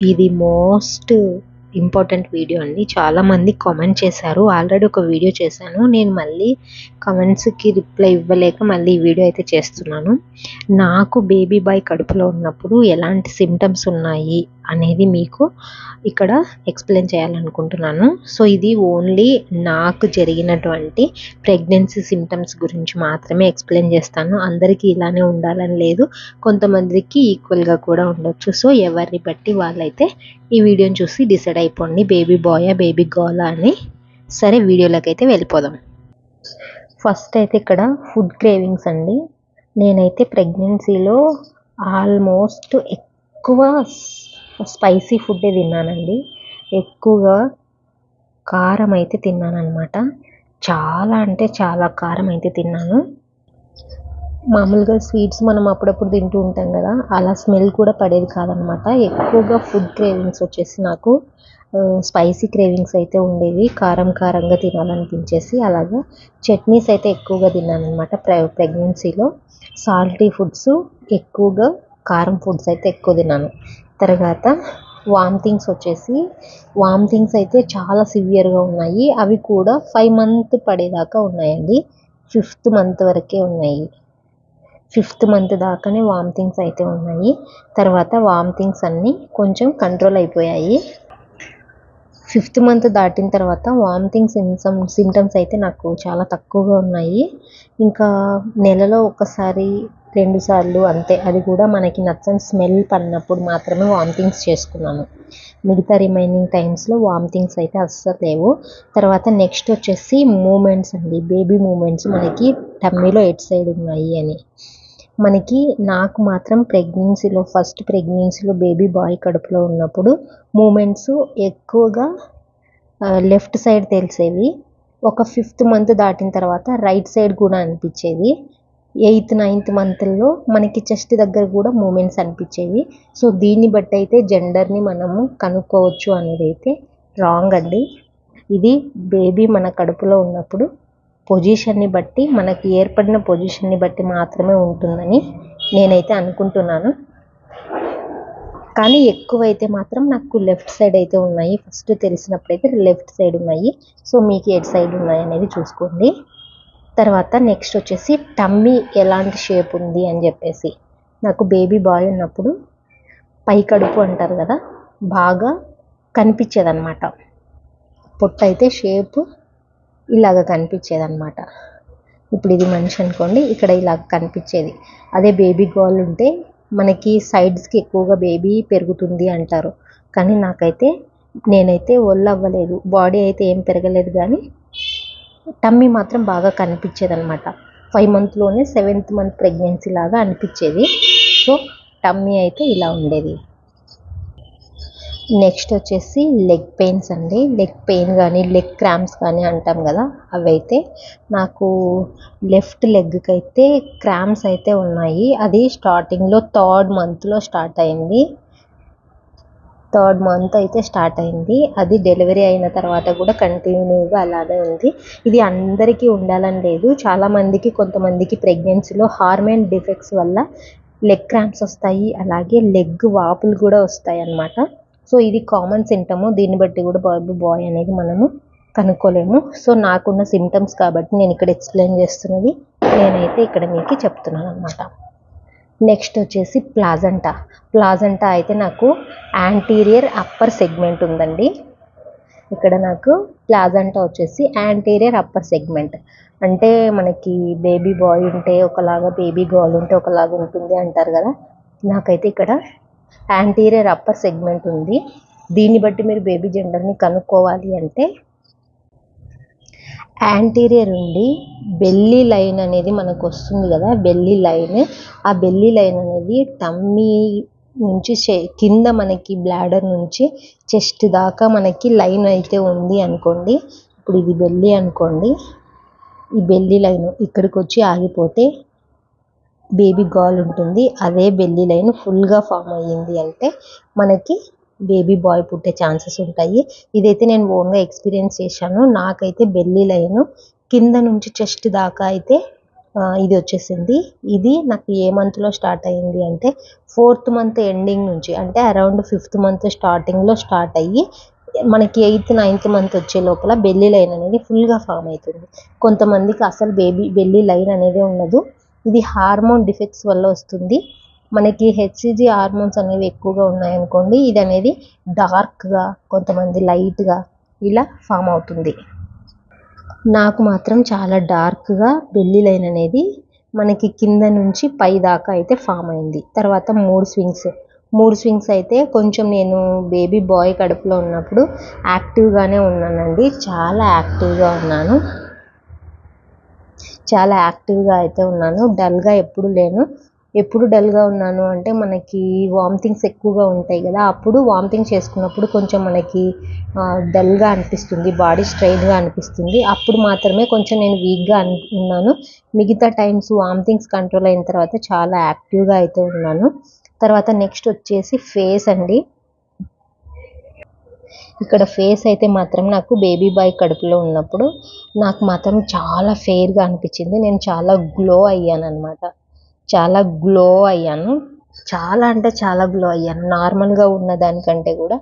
ఇది most important video అండి. చాలామంది కామెంట్ చేశారు. ఆల్రెడీ ఒక వీడియో చేశాను. నేను మళ్ళీ కామెంట్స్‌కి రిప్లై ఇవ్వలేక మళ్ళీ ఈ వీడియో అయితే చేస్తున్నాను. నాకు బేబీ బాయ్ కడుపులో ఉన్నప్పుడు ఎలాంటి సింప్టమ్స్ ఉన్నాయి అనేది మీకు ఇక్కడ ఎక్స్‌ప్లెయిన్ చేయాలనుకుంటున్నాను. సో, ఇది ఓన్లీ నాకు జరిగినటువంటి ప్రెగ్నెన్సీ సింప్టమ్స్ గురించి మాత్రమే ఎక్స్‌ప్లెయిన్ చేస్తాను. అందరికీ ఇలానే ఉండాలని లేదు. కొంతమందికి ఈక్వల్‌గా కూడా ఉండొచ్చు. సో, ఎవరిని బట్టి వాళ్ళైతే ఈ వీడియోని చూసి డిసైడ్ అయిపోండి. బేబీ బాయా, బేబీ గర్లా అని. సరే, వీడియోలోకైతే వెళ్ళిపోదాం. ఫస్ట్ అయితే ఇక్కడ ఫుడ్ క్రేవింగ్స్ అండి. నేనైతే ప్రెగ్నెన్సీలో ఆల్మోస్ట్ ఎక్కువ స్పైసీ ఫుడ్డే తిన్నానండి. ఎక్కువగా కారం అయితే తిన్నానన్నమాట. చాలా అంటే చాలా కారం అయితే తిన్నాను. మామూలుగా స్వీట్స్ మనం అప్పుడప్పుడు తింటూ ఉంటాం కదా, అలా స్మెల్ కూడా పడేది కాదనమాట. ఎక్కువగా ఫుడ్ క్రేవింగ్స్ వచ్చేసి నాకు స్పైసీ క్రేవింగ్స్ అయితే ఉండేవి. కారం కారంగా తినాలనిపించేసి అలాగా చట్నీస్ అయితే ఎక్కువగా తిన్నానమాట ప్రెగ్నెన్సీలో. సాల్టీ ఫుడ్స్ ఎక్కువగా, కారం ఫుడ్స్ అయితే ఎక్కువ తిన్నాను. తర్వాత వామిటింగ్స్ అయితే చాలా సివియర్గా ఉన్నాయి. అవి కూడా 5 మంత్ పడేదాకా ఉన్నాయండి. 5th మంత్ వరకే ఉన్నాయి. 5th మంత్ దాకానే వామిటింగ్స్ అయితే ఉన్నాయి. తర్వాత వామిటింగ్స్ అన్నీ కొంచెం కంట్రోల్ అయిపోయాయి. 5th మంత్ దాటిన తర్వాత వామిటింగ్ సింటమ్స్ అయితే నాకు చాలా తక్కువగా ఉన్నాయి. ఇంకా నెలలో ఒకసారి 2 సార్లు అంతే. అది కూడా మనకి నచ్చని స్మెల్ పడినప్పుడు మాత్రమే వామిటింగ్స్ చేసుకున్నాను. మిగతా రిమైనింగ్ టైమ్స్లో వామిటింగ్స్ అయితే అస్సలు లేవు. తర్వాత నెక్స్ట్ వచ్చేసి మూమెంట్స్ అండి. బేబీ మూమెంట్స్ మనకి టమ్మీలో ఎటు సైడ్ ఉన్నాయి అని. నాకు మాత్రం ఫస్ట్ ప్రెగ్నెన్సీలో బేబీ బాయ్ కడుపులో ఉన్నప్పుడు మూమెంట్స్ ఎక్కువగా లెఫ్ట్ సైడ్ తెలిసేవి. ఒక 5th మంత్ దాటిన తర్వాత రైట్ సైడ్ కూడా అనిపించేది. 8th, 9th మంత్లో మనకి చెస్ట్ దగ్గర కూడా మూమెంట్స్ అనిపించేవి. సో, దీన్ని బట్టి అయితే జెండర్ని మనము కనుక్కోవచ్చు అనేది అయితే రాంగ్ అండి. ఇది బేబీ మన కడుపులో ఉన్నప్పుడు పొజిషన్ని బట్టి, మనకి ఏర్పడిన పొజిషన్ని బట్టి మాత్రమే ఉంటుందని నేనైతే అనుకుంటున్నాను. కానీ ఎక్కువైతే మాత్రం నాకు లెఫ్ట్ సైడ్ అయితే ఉన్నాయి. ఫస్ట్ తెలిసినప్పుడైతే లెఫ్ట్ సైడ్ ఉన్నాయి. సో, మీకు ఎటు సైడ్ ఉన్నాయి అనేది చూసుకోండి. తర్వాత నెక్స్ట్ వచ్చేసి టమ్మీ ఎలాంటి షేప్ ఉంది అని చెప్పేసి. నాకు బేబీ బాయ్ ఉన్నప్పుడు పై కడుపు అంటారు కదా, బాగా కనిపించేదన్నమాట. పొట్ట అయితే షేప్ ఇలాగ కనిపించేదన్నమాట. ఇప్పుడు ఇది మనిషి అనుకోండి, ఇక్కడ ఇలాగ కనిపించేది. అదే బేబీ గర్ల్ ఉంటే మనకి సైడ్స్కి ఎక్కువగా బేబీ పెరుగుతుంది అంటారు. కానీ నేనైతే ఒళ్ళు అవ్వలేదు, బాడీ అయితే ఏం పెరగలేదు, కానీ టమ్మీ మాత్రం బాగా కనిపించేదన్నమాట. 5 మంత్లోనే 7th మంత్ ప్రెగ్నెన్సీ లాగా అనిపించేది. సో, టమ్మీ అయితే ఇలా ఉండేది. నెక్స్ట్ వచ్చేసి లెగ్ పెయిన్స్ అండి. లెగ్ పెయిన్ కానీ, లెగ్ క్రాంప్స్ కానీ అంటాం కదా, అవైతే నాకు లెఫ్ట్ లెగ్కి అయితే క్రాంప్స్ అయితే ఉన్నాయి. అది స్టార్టింగ్లో 3rd మంత్లో స్టార్ట్ అయింది. 3rd మంత్ అయితే స్టార్ట్ అయింది. అది డెలివరీ అయిన తర్వాత కూడా కంటిన్యూగా అలానే ఉంది. ఇది అందరికీ ఉండాలని లేదు. చాలామందికి, కొంతమందికి ప్రెగ్నెన్సీలో హార్మోన్ డిఫెక్ట్స్ వల్ల లెగ్ క్రాంప్స్ వస్తాయి. అలాగే లెగ్ వాపులు కూడా వస్తాయి అన్నమాట. సో, ఇది కామన్ సింటము. దీన్ని బట్టి కూడా బేబీ బాయ్ అనేది మనము కనుక్కోలేము. సో, నాకున్న సింటమ్స్ కాబట్టి నేను ఇక్కడ ఎక్స్ప్లెయిన్ చేస్తున్నది నేనైతే ఇక్కడ మీకు చెప్తున్నాను అన్నమాట. నెక్స్ట్ వచ్చేసి ప్లాజంటా అయితే నాకు యాంటీరియర్ అప్పర్ సెగ్మెంట్ ఉందండి. ఇక్కడ నాకు ప్లాజంటా వచ్చేసి యాంటీరియర్ అప్పర్ సెగ్మెంట్. అంటే మనకి బేబీ బాయ్ ఉంటే ఒకలాగా, బేబీ గర్ల్ ఉంటే ఒకలాగా ఉంటుంది అంటారు కదా. నాకైతే ఇక్కడ యాంటీరియర్ అప్పర్ సెగ్మెంట్ ఉంది. దీన్ని బట్టి మీరు బేబీ జెండర్ని కనుక్కోవాలి అంటే యాంటీరియర్ ఉండి బెల్లీ లైన్ అనేది మనకు వస్తుంది కదా, బెల్లీ లైన్. ఆ బెల్లీ లైన్ అనేది టమ్మీ నుంచి కింద మనకి బ్లాడర్ నుంచి చెస్ట్ దాకా మనకి లైన్ అయితే ఉంది అనుకోండి. ఇప్పుడు ఇది బెల్లీ అనుకోండి. ఈ బెల్లీ లైన్ ఇక్కడికి వచ్చి ఆగిపోతే బేబీ గర్ల్ ఉంటుంది. అదే బెల్లీ లైన్ ఫుల్గా ఫామ్ అయ్యింది అంటే మనకి బేబీ బాయ్ పుట్టే ఛాన్సెస్ ఉంటాయి. ఇదైతే నేను ఓన్గా ఎక్స్పీరియన్స్ చేశాను. నాకైతే బెల్లీ లైన్ కింద నుంచి చెస్ట్ దాకా అయితే ఇది వచ్చేసింది. ఇది నాకు ఏ మంత్లో స్టార్ట్ అయ్యింది అంటే 4th మంత్ ఎండింగ్ నుంచి, అంటే అరౌండ్ 5th మంత్ స్టార్టింగ్లో స్టార్ట్ అయ్యి మనకి 8th 9th మంత్ వచ్చే లోపల బెల్లీ లైన్ అనేది ఫుల్గా ఫామ్ అవుతుంది. కొంతమందికి అసలు బెల్లీ లైన్ అనేది ఉండదు. ఇది హార్మోన్ డిఫెక్ట్స్ వల్ల వస్తుంది. మనకి హెచ్సిజి హార్మోన్స్ అనేవి ఎక్కువగా ఉన్నాయనుకోండి, ఇది అనేది డార్క్గా, కొంతమంది లైట్గా ఇలా ఫామ్ అవుతుంది. నాకు మాత్రం చాలా డార్క్గా బెల్లీ లైన్ అనేది మనకి కింద నుంచి పై దాకా అయితే ఫామ్ అయింది. తర్వాత 3 స్వింగ్స్ అయితే కొంచెం నేను బేబీ బాయ్ కడుపులో ఉన్నప్పుడు యాక్టివ్గానే ఉన్నానండి. చాలా యాక్టివ్గా ఉన్నాను. అయితే ఉన్నాను. డల్గా ఎప్పుడు లేను. ఎప్పుడు డల్గా ఉన్నాను అంటే మనకి వామిటింగ్స్ ఎక్కువగా ఉంటాయి కదా, అప్పుడు వామిటింగ్ చేసుకున్నప్పుడు కొంచెం మనకి డల్గా అనిపిస్తుంది, బాడీ స్ట్రెయిన్గా అనిపిస్తుంది. అప్పుడు మాత్రమే కొంచెం నేను వీక్గా ఉన్నాను. మిగతా టైమ్స్ వామిటింగ్స్ కంట్రోల్ అయిన తర్వాత చాలా యాక్టివ్గా అయితే ఉన్నాను. తర్వాత నెక్స్ట్ వచ్చేసి ఫేస్ అండి. ఇక్కడ ఫేస్ అయితే మాత్రం నాకు బేబీ బాయ్ కడుపులో ఉన్నప్పుడు నాకు మాత్రం చాలా ఫెయిర్గా అనిపించింది. నేను చాలా గ్లో అయ్యాను అనమాట. చాలా అంటే చాలా గ్లో అయ్యాను. నార్మల్గా ఉన్న దానికంటే కూడా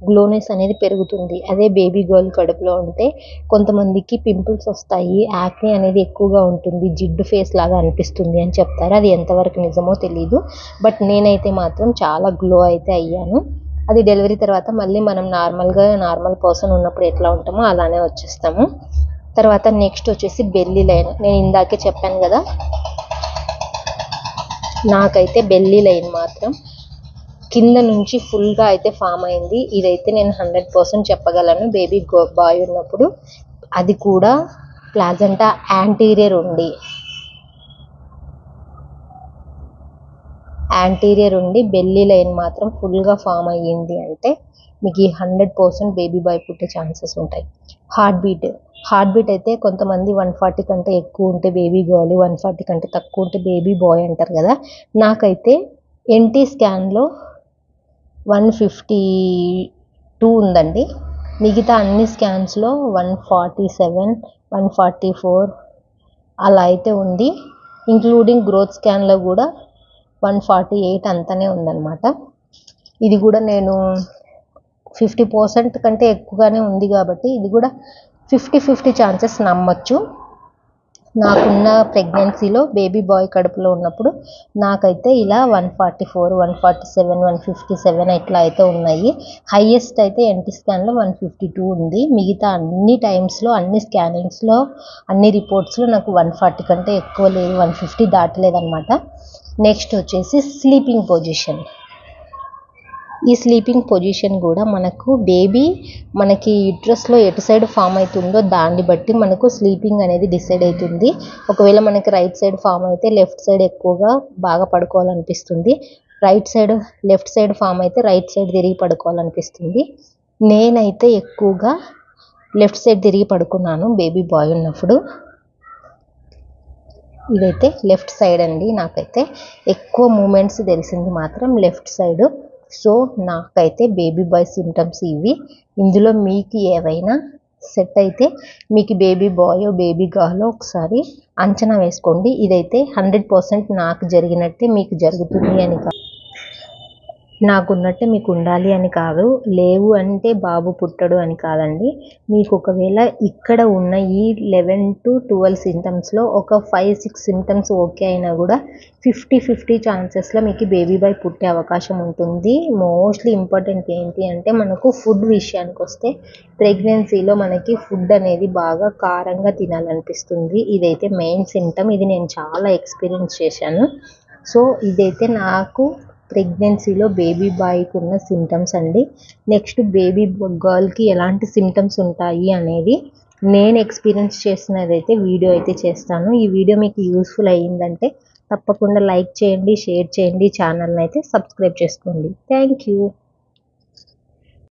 గ్లోనెస్ అనేది పెరుగుతుంది. అదే బేబీ గర్ల్ కడుపులో ఉంటే కొంతమందికి పింపుల్స్ వస్తాయి, యాక్నే అనేది ఎక్కువగా ఉంటుంది, జిడ్డు ఫేస్ లాగా అనిపిస్తుంది అని చెప్తారు. అది ఎంతవరకు నిజమో తెలీదు. బట్ నేనైతే మాత్రం చాలా గ్లో అయితే అయ్యాను. అది డెలివరీ తర్వాత మళ్ళీ మనం నార్మల్ పర్సన్ ఉన్నప్పుడు ఎట్లా ఉంటామో అలానే వచ్చేస్తాము. తర్వాత నెక్స్ట్ వచ్చేసి బెల్లీ లైన్. నేను ఇందాకే చెప్పాను కదా, నాకైతే బెల్లీ లైన్ మాత్రం కింద నుంచి ఫుల్గా అయితే ఫామ్ అయింది. ఇదైతే నేను 100% చెప్పగలను. బేబీ బాయ్ ఉన్నప్పుడు, అది కూడా ప్లాజెంటా యాంటీరియర్ ఉండి బెల్లీ లైన్ మాత్రం ఫుల్గా ఫామ్ అయ్యింది అంటే మీకు 100% బేబీ బాయ్ పుట్టే ఛాన్సెస్ ఉంటాయి. హార్ట్ బీట్ అయితే కొంతమంది 140 కంటే ఎక్కువ ఉంటే బేబీ గర్ల్, 140 కంటే తక్కువ ఉంటే బేబీ బాయ్ అంటారు కదా. నాకైతే ఎన్టీ స్కాన్లో 152 ఉందండి. మిగతా అన్ని స్కాన్స్లో 147, 144 అలా అయితే ఉంది. ఇంక్లూడింగ్ గ్రోత్ స్కాన్లో కూడా 148 అంతనే ఉందన్నమాట. ఇది కూడా నేను 50% కంటే ఎక్కువగానే ఉంది కాబట్టి ఇది కూడా 50-50 ఛాన్సెస్ నమ్మొచ్చు. నాకున్న ప్రెగ్నెన్సీలో బేబీ బాయ్ కడుపులో ఉన్నప్పుడు నాకైతే ఇలా 144, 147, 157 ఇట్లా అయితే ఉన్నాయి. హైయెస్ట్ అయితే ఎన్టీ స్కాన్లో 152 ఉంది. మిగతా అన్ని టైమ్స్లో, అన్ని స్కానింగ్స్లో, అన్ని రిపోర్ట్స్లో నాకు 140 కంటే ఎక్కువ లేదు, 150 దాటలేదన్నమాట. నెక్స్ట్ వచ్చేసి స్లీపింగ్ పొజిషన్. ఈ స్లీపింగ్ పొజిషన్ కూడా మనకి యూట్రస్లో ఎటు సైడ్ ఫామ్ అవుతుందో దాన్ని బట్టి మనకు స్లీపింగ్ అనేది డిసైడ్ అవుతుంది. ఒకవేళ మనకి రైట్ సైడ్ ఫామ్ అయితే లెఫ్ట్ సైడ్ ఎక్కువగా బాగా పడుకోవాలనిపిస్తుంది. లెఫ్ట్ సైడ్ ఫామ్ అయితే రైట్ సైడ్ తిరిగి పడుకోవాలనిపిస్తుంది. నేనైతే ఎక్కువగా లెఫ్ట్ సైడ్ తిరిగి పడుకున్నాను బేబీ బాయ్ ఉన్నప్పుడు. ఇదైతే లెఫ్ట్ సైడ్ అండి. నాకైతే ఎక్కువ మూమెంట్స్ తెలిసింది మాత్రం లెఫ్ట్ సైడ్. సో నాకైతే బేబీ బాయ్ సిమ్టమ్స్ ఇవి. ఇందులో మీకు ఏవైనా సెట్ అయితే మీకు బేబీ బాయో బేబీ గర్లో ఒకసారి అంచనా వేసుకోండి. ఇదైతే 100% నాకు జరిగినట్టే మీకు జరుగుతుంది అని కాదు, నాకున్నట్టే మీకు ఉండాలి అని కాదు, లేవు అంటే బాబు పుట్టడు అని కాదండి. మీకు ఒకవేళ ఇక్కడ ఉన్న ఈ 11 to 12 సిమ్టమ్స్లో ఒక 5-6 సిమ్టమ్స్ ఓకే అయినా కూడా 50-50 ఛాన్సెస్లో మీకు బేబీ బాయ్ పుట్టే అవకాశం ఉంటుంది. మోస్ట్లీ ఇంపార్టెంట్ ఏంటి అంటే మనకు ఫుడ్ విషయానికి వస్తే ప్రెగ్నెన్సీలో మనకి ఫుడ్ అనేది బాగా కారంగా తినాలనిపిస్తుంది. ఇదైతే మెయిన్ సిమ్టమ్. ఇది నేను చాలా ఎక్స్పీరియన్స్ చేశాను. సో ఇదైతే నాకు ప్రెగ్నెన్సీలో బేబీ బాయ్కి ఉన్న సిమ్టమ్స్ అండి. నెక్స్ట్ బేబీ గర్ల్కి ఎలాంటి సిమ్టమ్స్ ఉంటాయి అనేది నేను ఎక్స్పీరియన్స్ చేసినదైతే వీడియో అయితే చేస్తాను. ఈ వీడియో మీకు యూస్ఫుల్ అయ్యిందంటే తప్పకుండా లైక్ చేయండి, షేర్ చేయండి, ఛానల్ని అయితే సబ్స్క్రైబ్ చేసుకోండి. Thank you.